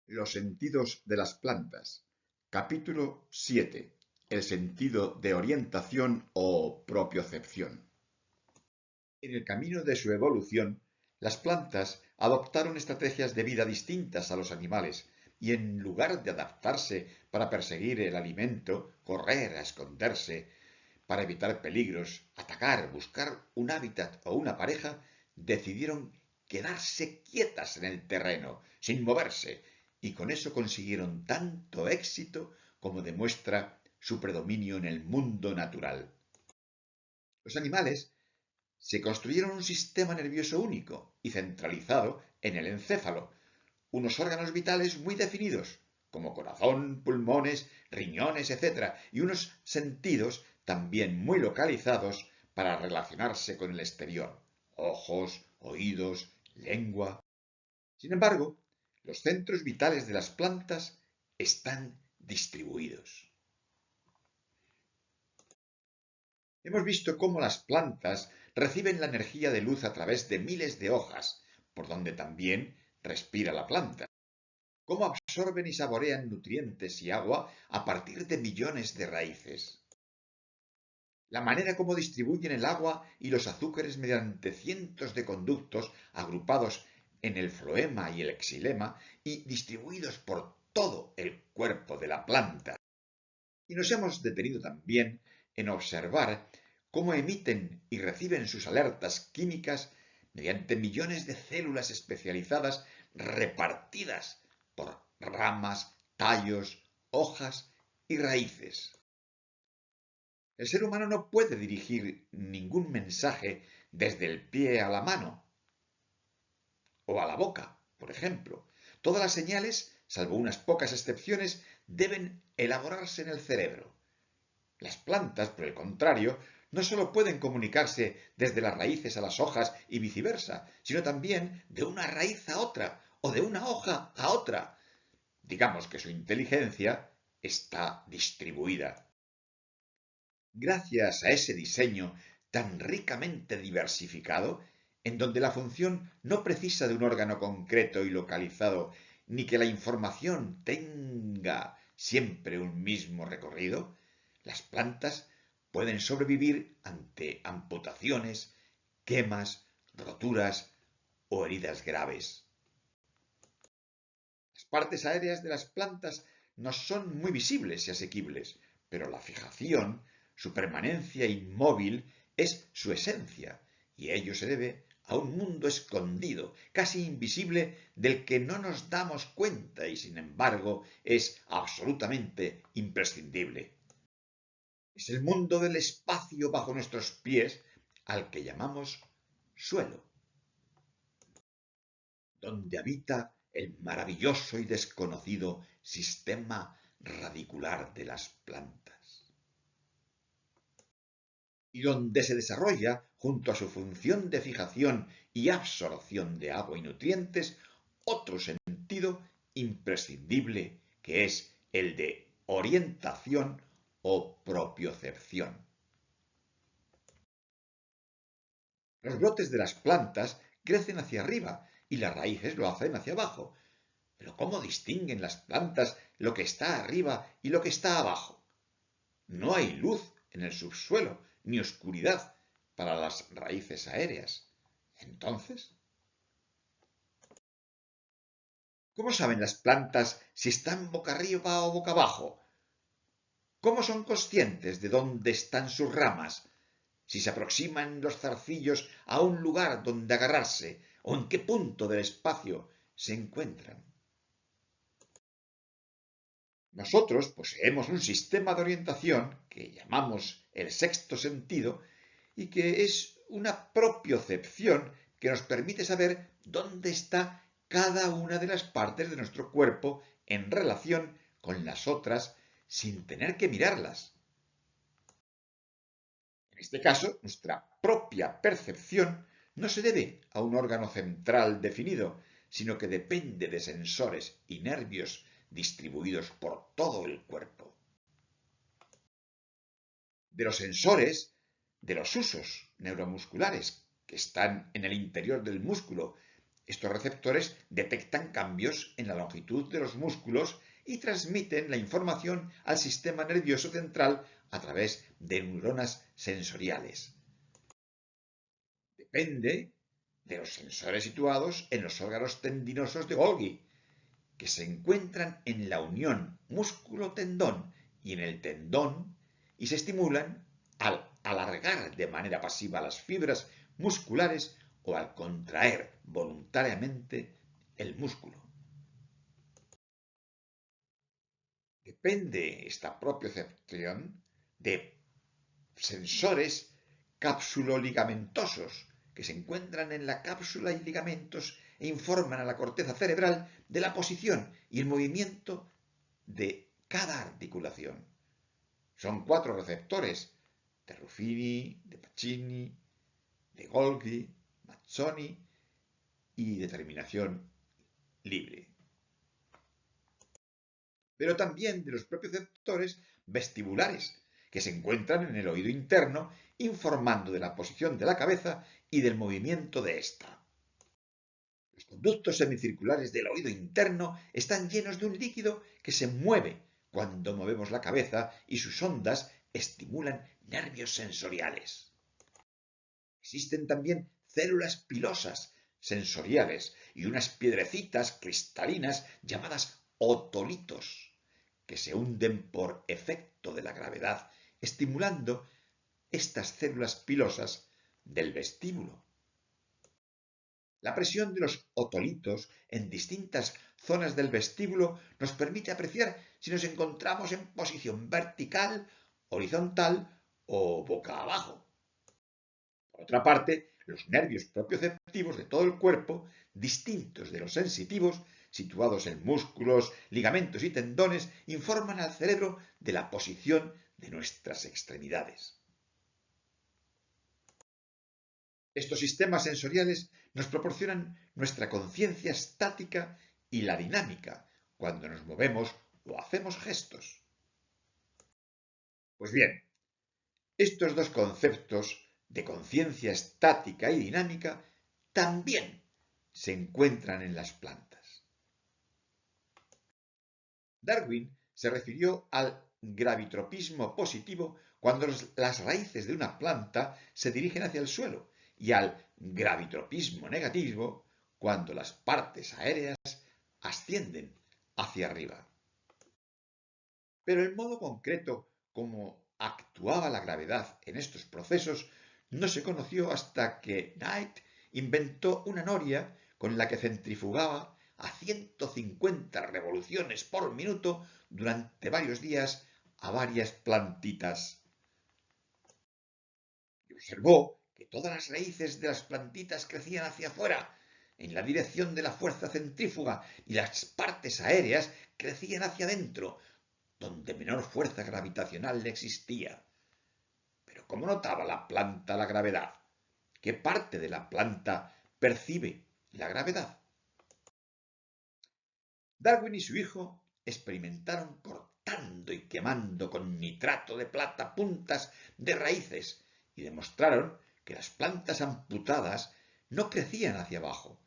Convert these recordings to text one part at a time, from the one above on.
Los sentidos de las plantas. Capítulo 7. El sentido de orientación o propiocepción. En el camino de su evolución, las plantas adoptaron estrategias de vida distintas a los animales y en lugar de adaptarse para perseguir el alimento, correr a esconderse, para evitar peligros, atacar, buscar un hábitat o una pareja, decidieron quedarse quietas en el terreno, sin moverse, y con eso consiguieron tanto éxito como demuestra su predominio en el mundo natural. Los animales se construyeron un sistema nervioso único y centralizado en el encéfalo, unos órganos vitales muy definidos, como corazón, pulmones, riñones, etc., y unos sentidos también muy localizados para relacionarse con el exterior, ojos, oídos, lengua. Sin embargo, los centros vitales de las plantas están distribuidos. Hemos visto cómo las plantas reciben la energía de luz a través de miles de hojas, por donde también respira la planta. Cómo absorben y saborean nutrientes y agua a partir de millones de raíces. La manera como distribuyen el agua y los azúcares mediante cientos de conductos agrupados en el floema y el xilema y distribuidos por todo el cuerpo de la planta. Y nos hemos detenido también en observar cómo emiten y reciben sus alertas químicas mediante millones de células especializadas repartidas por ramas, tallos, hojas y raíces. El ser humano no puede dirigir ningún mensaje desde el pie a la mano o a la boca, por ejemplo. Todas las señales, salvo unas pocas excepciones, deben elaborarse en el cerebro. Las plantas, por el contrario, no sólo pueden comunicarse desde las raíces a las hojas y viceversa, sino también de una raíz a otra o de una hoja a otra. Digamos que su inteligencia está distribuida. Gracias a ese diseño tan ricamente diversificado, en donde la función no precisa de un órgano concreto y localizado, ni que la información tenga siempre un mismo recorrido, las plantas pueden sobrevivir ante amputaciones, quemas, roturas o heridas graves. Las partes aéreas de las plantas no son muy visibles y asequibles, pero la fijación, su permanencia inmóvil, es su esencia, y ello se debe a un mundo escondido, casi invisible, del que no nos damos cuenta y sin embargo es absolutamente imprescindible. Es el mundo del espacio bajo nuestros pies al que llamamos suelo, donde habita el maravilloso y desconocido sistema radicular de las plantas, y donde se desarrolla, junto a su función de fijación y absorción de agua y nutrientes, otro sentido imprescindible que es el de orientación o propiocepción. Los brotes de las plantas crecen hacia arriba y las raíces lo hacen hacia abajo. Pero ¿cómo distinguen las plantas lo que está arriba y lo que está abajo? No hay luz en el subsuelo ni oscuridad para las raíces aéreas. Entonces, ¿cómo saben las plantas si están boca arriba o boca abajo? ¿Cómo son conscientes de dónde están sus ramas? Si se aproximan los zarcillos a un lugar donde agarrarse o en qué punto del espacio se encuentran. Nosotros poseemos un sistema de orientación que llamamos el sexto sentido y que es una propiocepción que nos permite saber dónde está cada una de las partes de nuestro cuerpo en relación con las otras sin tener que mirarlas. En este caso, nuestra propia percepción no se debe a un órgano central definido, sino que depende de sensores y nervios distribuidos por todo el cuerpo. De los sensores, de los usos neuromusculares que están en el interior del músculo Estos receptores detectan cambios en la longitud de los músculos y transmiten la información al sistema nervioso central a través de neuronas sensoriales. Depende de los sensores situados en los órganos tendinosos de Golgi, que se encuentran en la unión músculo-tendón y en el tendón y se estimulan al alargar de manera pasiva las fibras musculares o al contraer voluntariamente el músculo. Depende esta propiocepción de sensores capsuloligamentosos que se encuentran en la cápsula y ligamentos e informan a la corteza cerebral de la posición y el movimiento de cada articulación. Son 4 receptores: de Ruffini, de Pacini, de Golgi, Mazzoni y de terminación libre. Pero también de los propioceptores vestibulares, que se encuentran en el oído interno, informando de la posición de la cabeza y del movimiento de ésta. Los conductos semicirculares del oído interno están llenos de un líquido que se mueve cuando movemos la cabeza y sus ondas estimulan nervios sensoriales. Existen también células pilosas sensoriales y unas piedrecitas cristalinas llamadas otolitos, que se hunden por efecto de la gravedad, estimulando estas células pilosas del vestíbulo. La presión de los otolitos en distintas zonas del vestíbulo nos permite apreciar si nos encontramos en posición vertical, horizontal o boca abajo. Por otra parte, los nervios propioceptivos de todo el cuerpo, distintos de los sensitivos, situados en músculos, ligamentos y tendones, informan al cerebro de la posición de nuestras extremidades. Estos sistemas sensoriales nos proporcionan nuestra conciencia estática y la dinámica cuando nos movemos o hacemos gestos. Pues bien, estos dos conceptos de conciencia estática y dinámica también se encuentran en las plantas. Darwin se refirió al gravitropismo positivo cuando las raíces de una planta se dirigen hacia el suelo y al gravitropismo negativo cuando las partes aéreas ascienden hacia arriba. Pero el modo concreto como actuaba la gravedad en estos procesos no se conoció hasta que Knight inventó una noria con la que centrifugaba a 150 revoluciones por minuto durante varios días a varias plantitas. Y observó que todas las raíces de las plantitas crecían hacia afuera, en la dirección de la fuerza centrífuga, y las partes aéreas crecían hacia adentro, donde menor fuerza gravitacional existía. Pero ¿cómo notaba la planta la gravedad? ¿Qué parte de la planta percibe la gravedad? Darwin y su hijo experimentaron cortando y quemando con nitrato de plata puntas de raíces y demostraron que las plantas amputadas no crecían hacia abajo,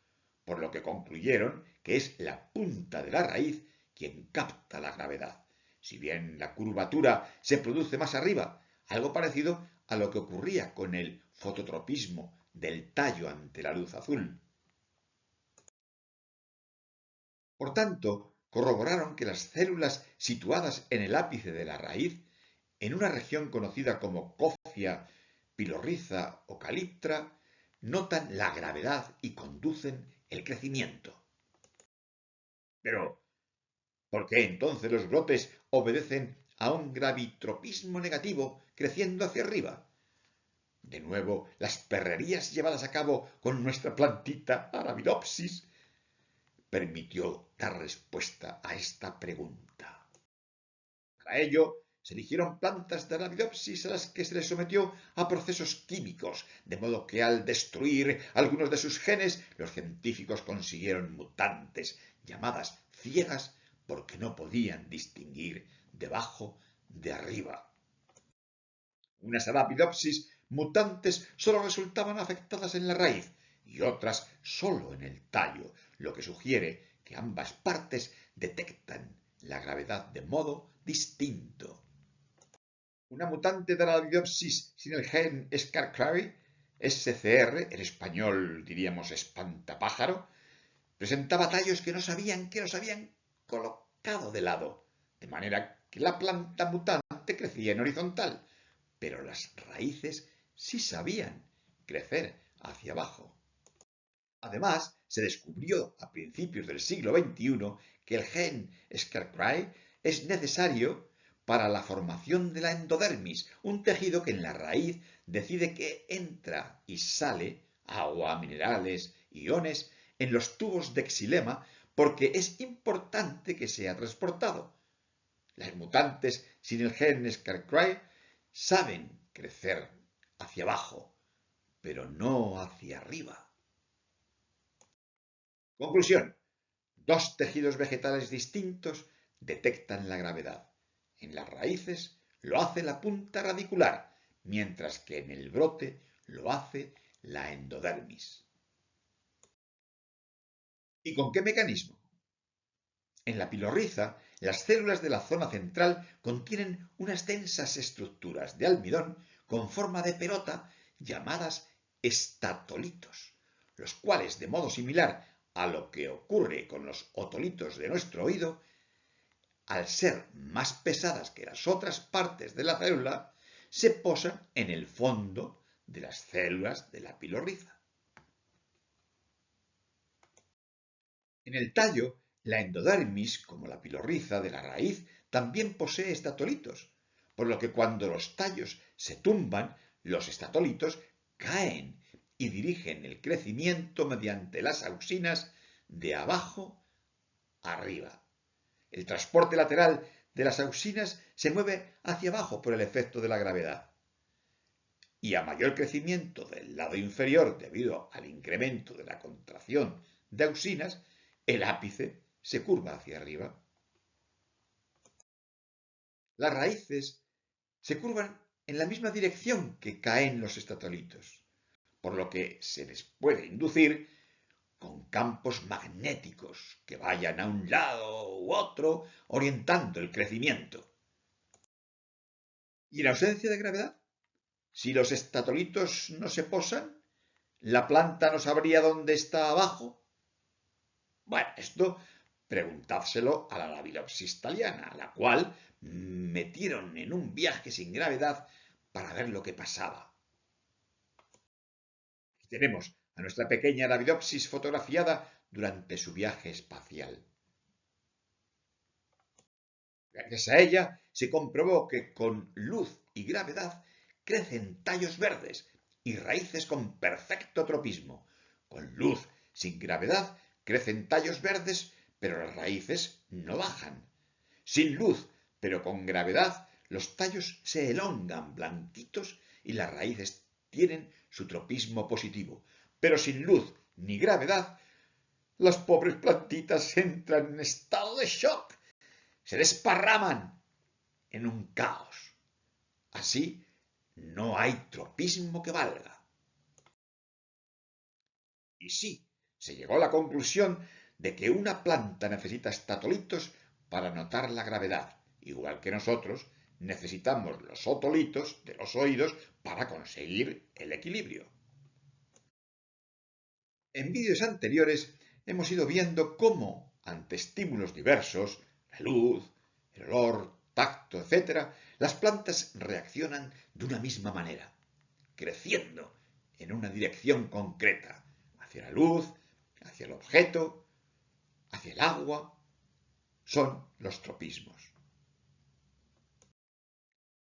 por lo que concluyeron que es la punta de la raíz quien capta la gravedad, si bien la curvatura se produce más arriba, algo parecido a lo que ocurría con el fototropismo del tallo ante la luz azul. Por tanto, corroboraron que las células situadas en el ápice de la raíz, en una región conocida como cofia, pilorriza o caliptra, notan la gravedad y conducen el crecimiento. Pero, ¿por qué entonces los brotes obedecen a un gravitropismo negativo creciendo hacia arriba? De nuevo, las perrerías llevadas a cabo con nuestra plantita Arabidopsis permitió dar respuesta a esta pregunta. Para ello, se eligieron plantas de Arabidopsis a las que se les sometió a procesos químicos, de modo que al destruir algunos de sus genes, los científicos consiguieron mutantes llamadas ciegas porque no podían distinguir debajo de arriba. Unas Arabidopsis mutantes solo resultaban afectadas en la raíz y otras solo en el tallo, lo que sugiere que ambas partes detectan la gravedad de modo distinto. Una mutante de la Arabidopsis sin el gen Scarecrow, SCR, en español diríamos espantapájaro, presentaba tallos que no sabían que los habían colocado de lado, de manera que la planta mutante crecía en horizontal, pero las raíces sí sabían crecer hacia abajo. Además, se descubrió a principios del siglo XXI que el gen Scarecrow es necesario para la formación de la endodermis, un tejido que en la raíz decide que entra y sale agua, minerales, iones en los tubos de xilema porque es importante que sea transportado. Las mutantes sin el gen Scarecrow saben crecer hacia abajo, pero no hacia arriba. Conclusión. Dos tejidos vegetales distintos detectan la gravedad. En las raíces lo hace la punta radicular, mientras que en el brote lo hace la endodermis. ¿Y con qué mecanismo? En la pilorriza, las células de la zona central contienen unas densas estructuras de almidón con forma de pelota llamadas estatolitos, los cuales, de modo similar a lo que ocurre con los otolitos de nuestro oído, al ser más pesadas que las otras partes de la célula, se posan en el fondo de las células de la pilorriza. En el tallo, la endodermis, como la pilorriza de la raíz, también posee estatolitos, por lo que cuando los tallos se tumban, los estatolitos caen y dirigen el crecimiento mediante las auxinas de abajo arriba. El transporte lateral de las auxinas se mueve hacia abajo por el efecto de la gravedad. Y a mayor crecimiento del lado inferior debido al incremento de la contracción de auxinas, el ápice se curva hacia arriba. Las raíces se curvan en la misma dirección que caen los estatolitos, por lo que se les puede inducir con campos magnéticos que vayan a un lado u otro, orientando el crecimiento. ¿Y en ausencia de gravedad? Si los estatolitos no se posan, ¿la planta no sabría dónde está abajo? Bueno, esto preguntádselo a la Arabidopsis thaliana, a la cual metieron en un viaje sin gravedad para ver lo que pasaba. Aquí tenemos a nuestra pequeña Arabidopsis fotografiada durante su viaje espacial. Gracias a ella se comprobó que con luz y gravedad crecen tallos verdes y raíces con perfecto tropismo. Con luz sin gravedad crecen tallos verdes, pero las raíces no bajan. Sin luz, pero con gravedad, los tallos se elongan blanquitos y las raíces tienen su tropismo positivo. Pero sin luz ni gravedad, las pobres plantitas entran en estado de shock. Se desparraman en un caos. Así no hay tropismo que valga. Y sí, se llegó a la conclusión de que una planta necesita estatolitos para notar la gravedad, igual que nosotros necesitamos los otolitos de los oídos para conseguir el equilibrio. En vídeos anteriores hemos ido viendo cómo, ante estímulos diversos, la luz, el olor, tacto, etc., las plantas reaccionan de una misma manera, creciendo en una dirección concreta, hacia la luz, hacia el objeto, hacia el agua. Son los tropismos.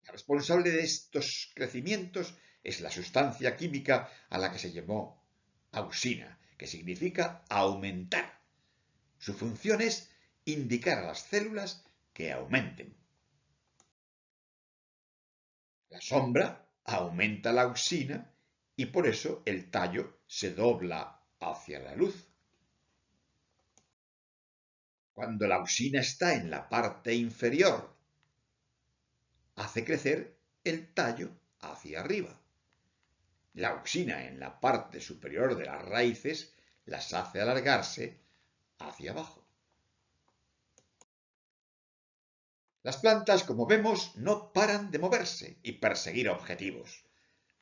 La responsable de estos crecimientos es la sustancia química a la que se llamó auxina, que significa aumentar. Su función es indicar a las células que aumenten. La sombra aumenta la auxina y por eso el tallo se dobla hacia la luz. Cuando la auxina está en la parte inferior, hace crecer el tallo hacia arriba. La auxina en la parte superior de las raíces las hace alargarse hacia abajo. Las plantas, como vemos, no paran de moverse y perseguir objetivos.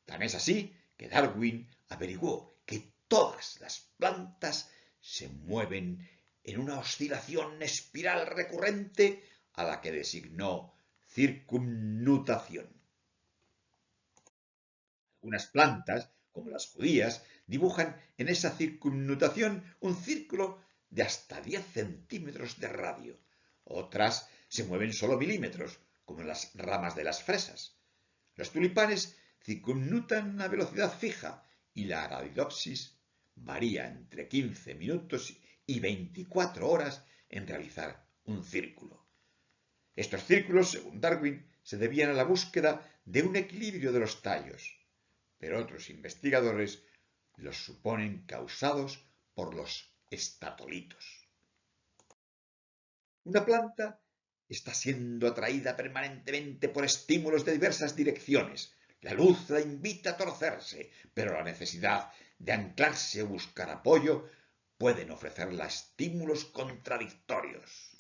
Tan es así que Darwin averiguó que todas las plantas se mueven en una oscilación espiral recurrente a la que designó circumnutación. Algunas plantas, como las judías, dibujan en esa circunnutación un círculo de hasta 10 centímetros de radio. Otras se mueven solo milímetros, como las ramas de las fresas. Los tulipanes circunnutan a velocidad fija y la Arabidopsis varía entre 15 minutos y 24 horas en realizar un círculo. Estos círculos, según Darwin, se debían a la búsqueda de un equilibrio de los tallos, pero otros investigadores los suponen causados por los estatolitos. Una planta está siendo atraída permanentemente por estímulos de diversas direcciones. La luz la invita a torcerse, pero la necesidad de anclarse o buscar apoyo pueden ofrecerla estímulos contradictorios.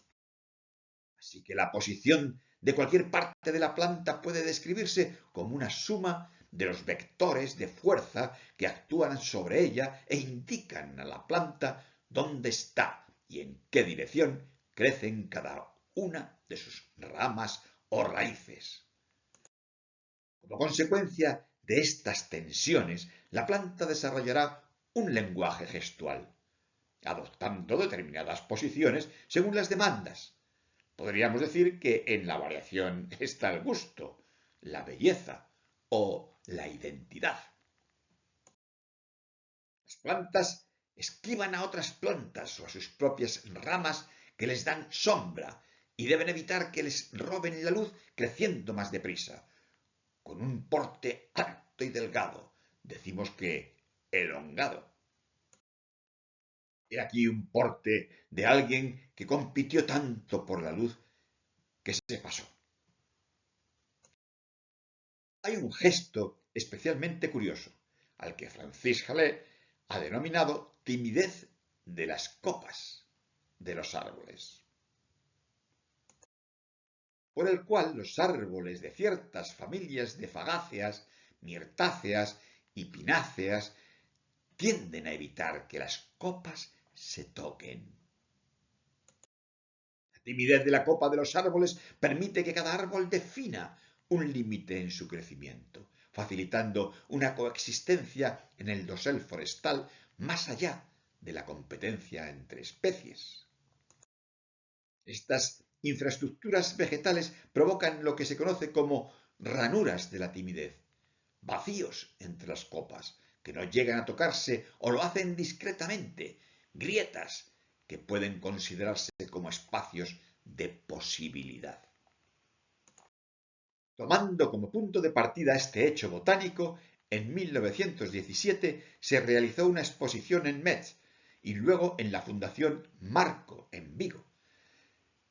Así que la posición de cualquier parte de la planta puede describirse como una suma de los vectores de fuerza que actúan sobre ella e indican a la planta dónde está y en qué dirección crecen cada una de sus ramas o raíces. Como consecuencia de estas tensiones, la planta desarrollará un lenguaje gestual, adoptando determinadas posiciones según las demandas. Podríamos decir que en la variación está el gusto, la belleza o la identidad. Las plantas esquivan a otras plantas o a sus propias ramas que les dan sombra y deben evitar que les roben la luz creciendo más deprisa. Con un porte alto y delgado, decimos que elongado. He aquí un porte de alguien que compitió tanto por la luz que se pasó. Hay un gesto especialmente curioso, al que Francis Halé ha denominado timidez de las copas de los árboles, por el cual los árboles de ciertas familias de fagáceas, mirtáceas y pináceas tienden a evitar que las copas se toquen. La timidez de la copa de los árboles permite que cada árbol defina un límite en su crecimiento, facilitando una coexistencia en el dosel forestal más allá de la competencia entre especies. Estas infraestructuras vegetales provocan lo que se conoce como ranuras de la timidez, vacíos entre las copas, que no llegan a tocarse o lo hacen discretamente, grietas que pueden considerarse como espacios de posibilidad. Tomando como punto de partida este hecho botánico, en 1917 se realizó una exposición en Metz y luego en la Fundación Marco, en Vigo,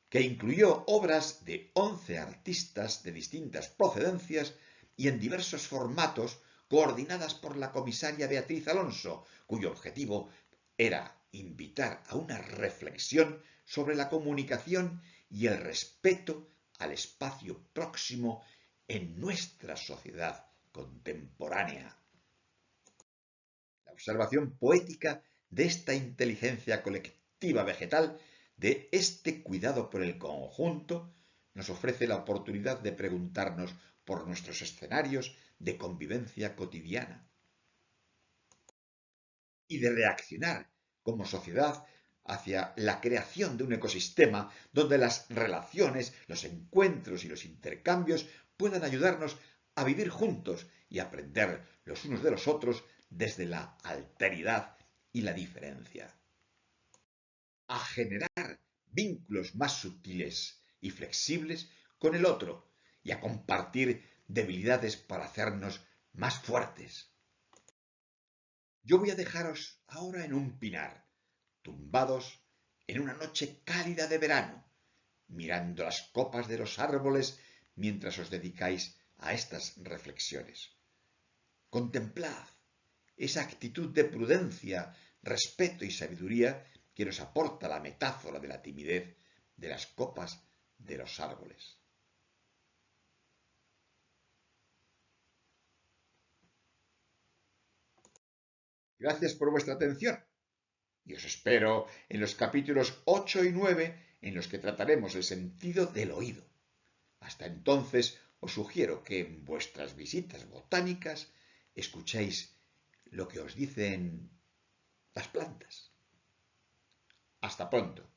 que incluyó obras de 11 artistas de distintas procedencias y en diversos formatos coordinadas por la comisaria Beatriz Alonso, cuyo objetivo era invitar a una reflexión sobre la comunicación y el respeto al espacio próximo en nuestra sociedad contemporánea. La observación poética de esta inteligencia colectiva vegetal, de este cuidado por el conjunto, nos ofrece la oportunidad de preguntarnos por nuestros escenarios de convivencia cotidiana y de reaccionar como sociedad hacia la creación de un ecosistema donde las relaciones, los encuentros y los intercambios puedan ayudarnos a vivir juntos y aprender los unos de los otros desde la alteridad y la diferencia, a generar vínculos más sutiles y flexibles con el otro y a compartir debilidades para hacernos más fuertes. Yo voy a dejaros ahora en un pinar, tumbados en una noche cálida de verano, mirando las copas de los árboles mientras os dedicáis a estas reflexiones. Contemplad esa actitud de prudencia, respeto y sabiduría que nos aporta la metáfora de la timidez de las copas de los árboles. Gracias por vuestra atención y os espero en los capítulos 8 y 9 en los que trataremos el sentido del oído. Hasta entonces os sugiero que en vuestras visitas botánicas escuchéis lo que os dicen las plantas. Hasta pronto.